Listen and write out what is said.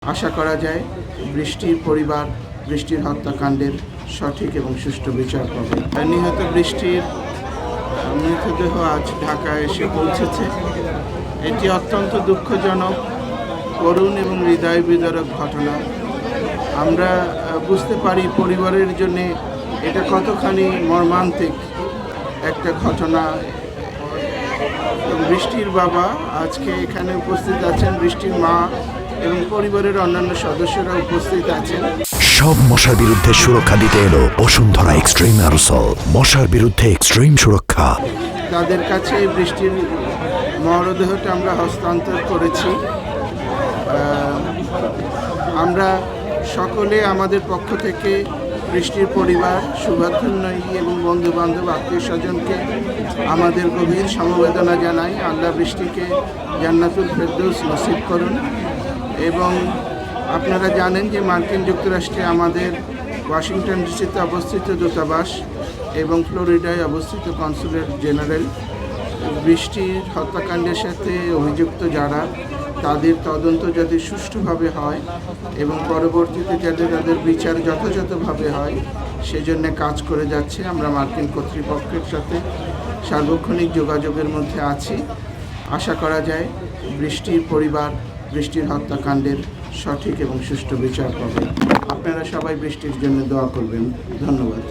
আশা করা যায় বৃষ্টির পরিবার বৃষ্টির হত্যাকাণ্ডের সঠিক এবং সুষ্ঠু বিচার পাবে। নিহত বৃষ্টির মৃতদেহ আজ ঢাকায় এসে পৌঁছেছে। এটি অত্যন্ত দুঃখজনক, করুণ এবং হৃদয় বিদারক ঘটনা। আমরা বুঝতে পারি পরিবারের জন্য এটা কতখানি মর্মান্তিক একটা ঘটনা। বৃষ্টির বাবা আজকে এখানে উপস্থিত আছেন, বৃষ্টির মা এবং পরিবারের অন্যান্য সদস্যরা উপস্থিত আছেন। সব মশার বিরুদ্ধে সুরক্ষা দিতে এলো বসুন্ধরা এক্সট্রিম অ্যারোসল, মশার বিরুদ্ধে এক্সট্রিম সুরক্ষা। তাদের কাছে বৃষ্টির মরদেহটা আমরা হস্তান্তর করেছি। আমরা সকলে আমাদের পক্ষ থেকে বৃষ্টির পরিবার, শুভাকাঙ্ক্ষী এবং বন্ধু বান্ধব, আত্মীয় স্বজনকে আমাদের গভীর সমবেদনা জানাই। আল্লাহ বৃষ্টিকে জান্নাতুল ফেরদৌস নসিব করুন। এবং আপনারা জানেন যে মার্কিন যুক্তরাষ্ট্রে আমাদের ওয়াশিংটন ডিসিতে অবস্থিত দূতাবাস এবং ফ্লোরিডায় অবস্থিত কনসুলেট জেনারেল বৃষ্টির হত্যাকাণ্ডের সাথে অভিযুক্ত যারা, তাদের তদন্ত যাতে সুষ্ঠুভাবে হয় এবং পরবর্তীতে যাতে তাদের বিচার যথাযথভাবে হয় সেজন্য কাজ করে যাচ্ছে। আমরা মার্কিন কর্তৃপক্ষের সাথে সার্বক্ষণিক যোগাযোগের মধ্যে আছি। আশা করা যায় বৃষ্টির পরিবার বৃষ্টির হত্যাকাণ্ডের সঠিক এবং সুষ্ঠু বিচার পাবে। আপনারা সবাই বৃষ্টির জন্য দোয়া করবেন। ধন্যবাদ।